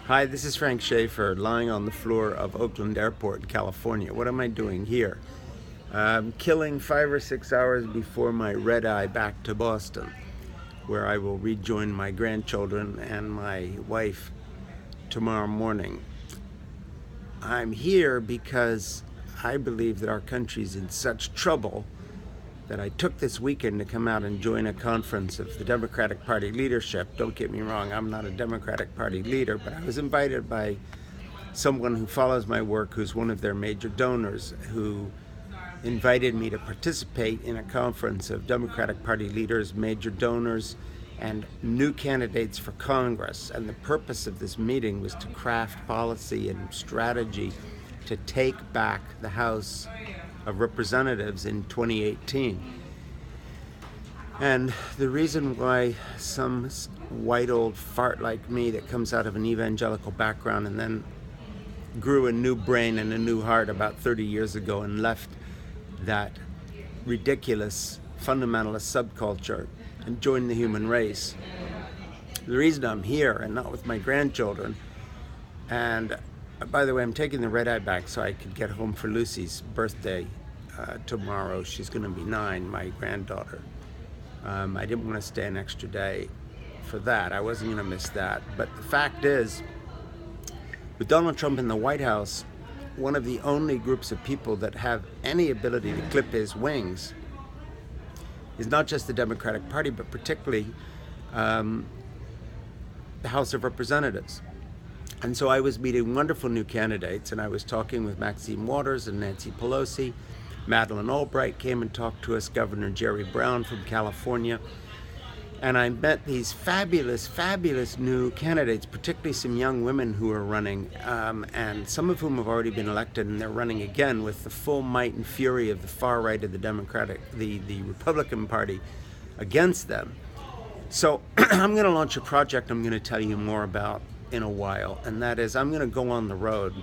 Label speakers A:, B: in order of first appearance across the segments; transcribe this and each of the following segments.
A: Hi, this is Frank Schaefer, lying on the floor of Oakland Airport, California. What am I doing here? I'm killing 5 or 6 hours before my red eye back to Boston, where I will rejoin my grandchildren and my wife tomorrow morning. I'm here because I believe that our country's in such trouble that I took this weekend to come out and join a conference of the Democratic Party leadership. Don't get me wrong, I'm not a Democratic Party leader, but I was invited by someone who follows my work, who's one of their major donors, who invited me to participate in a conference of Democratic Party leaders, major donors, and new candidates for Congress. And the purpose of this meeting was to craft policy and strategy to take back the House of Representatives in 2018. And the reason why some white old fart like me that comes out of an evangelical background and then grew a new brain and a new heart about 30 years ago and left that ridiculous fundamentalist subculture and joined the human race. The reason I'm here and not with my grandchildren, and by the way, I'm taking the red eye back so I could get home for Lucy's birthday tomorrow. She's going to be 9, my granddaughter. I didn't want to stay an extra day for that. I wasn't going to miss that. But the fact is, with Donald Trump in the White House, one of the only groups of people that have any ability to clip his wings is not just the Democratic Party, but particularly the House of Representatives. And so I was meeting wonderful new candidates, and I was talking with Maxine Waters and Nancy Pelosi. Madeleine Albright came and talked to us, Governor Jerry Brown from California. And I met these fabulous, fabulous new candidates, particularly some young women who are running, and some of whom have already been elected, and they're running again with the full might and fury of the far right of the Republican Party against them. So I'm going to launch a project I'm going to tell you more about in a while, and that is I'm going to go on the road,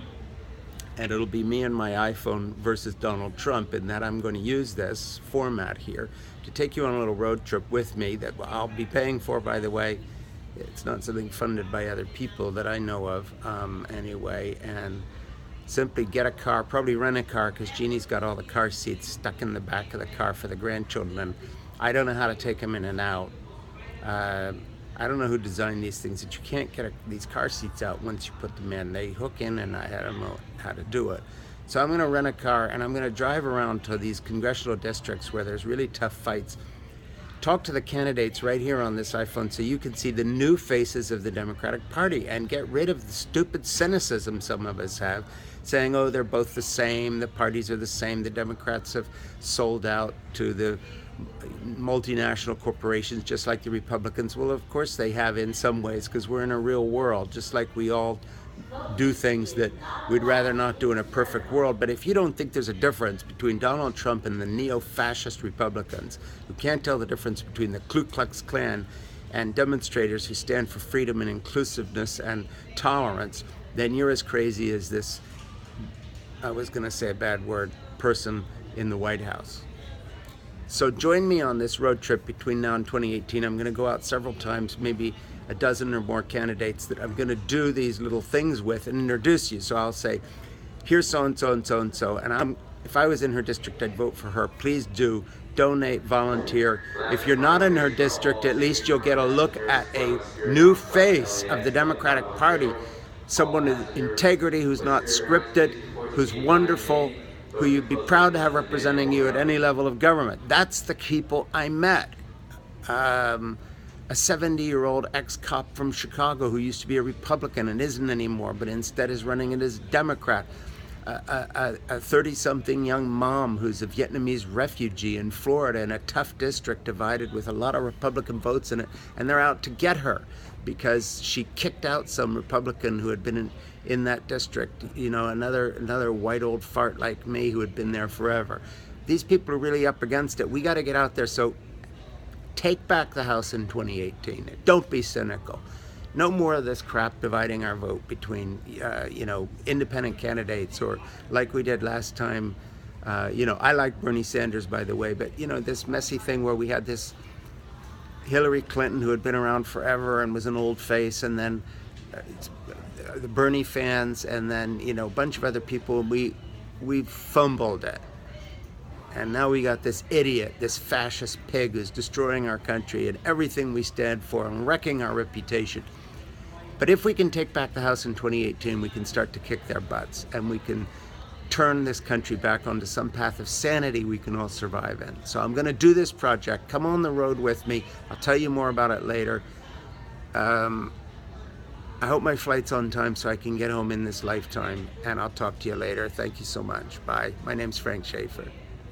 A: and it'll be me and my iPhone versus Donald Trump, in that I'm going to use this format here to take you on a little road trip with me that I'll be paying for, by the way. It's not something funded by other people that I know of anyway, and simply get a car, probably rent a car, because Jeannie's got all the car seats stuck in the back of the car for the grandchildren, and I don't know how to take them in and out. I don't know who designed these things, that you can't get these car seats out once you put them in. They hook in, and I don't know how to do it. So I'm going to rent a car, and I'm going to drive around to these congressional districts where there's really tough fights. Talk to the candidates right here on this iPhone so you can see the new faces of the Democratic Party and get rid of the stupid cynicism some of us have, saying, oh, they're both the same, the parties are the same, the Democrats have sold out to the multinational corporations just like the Republicans. Well, of course they have in some ways, because we're in a real world, just like we all do things that we'd rather not do in a perfect world. But if you don't think there's a difference between Donald Trump and the neo-fascist Republicans, who can't tell the difference between the Ku Klux Klan and demonstrators who stand for freedom and inclusiveness and tolerance, then you're as crazy as this, I was going to say a bad word, person in the White House. So join me on this road trip between now and 2018. I'm going to go out several times, maybe a dozen or more candidates that I'm going to do these little things with and introduce you. So I'll say, here's so-and-so and so-and-so, and if I was in her district, I'd vote for her. Please do donate, volunteer. If you're not in her district, at least you'll get a look at a new face of the Democratic Party, someone with integrity, who's not scripted, who's wonderful, who you'd be proud to have representing you at any level of government. That's the people I met. A 70-year-old ex-cop from Chicago who used to be a Republican and isn't anymore, but instead is running it as a Democrat. A 30-something young mom who's a Vietnamese refugee in Florida in a tough district divided with a lot of Republican votes in it, and they're out to get her because she kicked out some Republican who had been in that district, you know, another white old fart like me who had been there forever. These people are really up against it. We got to get out there. So take back the House in 2018. Don't be cynical. No more of this crap dividing our vote between, independent candidates, or like we did last time. I like Bernie Sanders, by the way, but, this messy thing where we had this Hillary Clinton who had been around forever and was an old face, and then the Bernie fans, and then a bunch of other people. We fumbled it, and now we got this idiot, this fascist pig who's destroying our country and everything we stand for and wrecking our reputation. But if we can take back the House in 2018, we can start to kick their butts, and we can turn this country back onto some path of sanity we can all survive in. So I'm going to do this project. Come on the road with me. I'll tell you more about it later. I hope my flight's on time so I can get home in this lifetime, and I'll talk to you later. Thank you so much. Bye. My name's Frank Schaefer.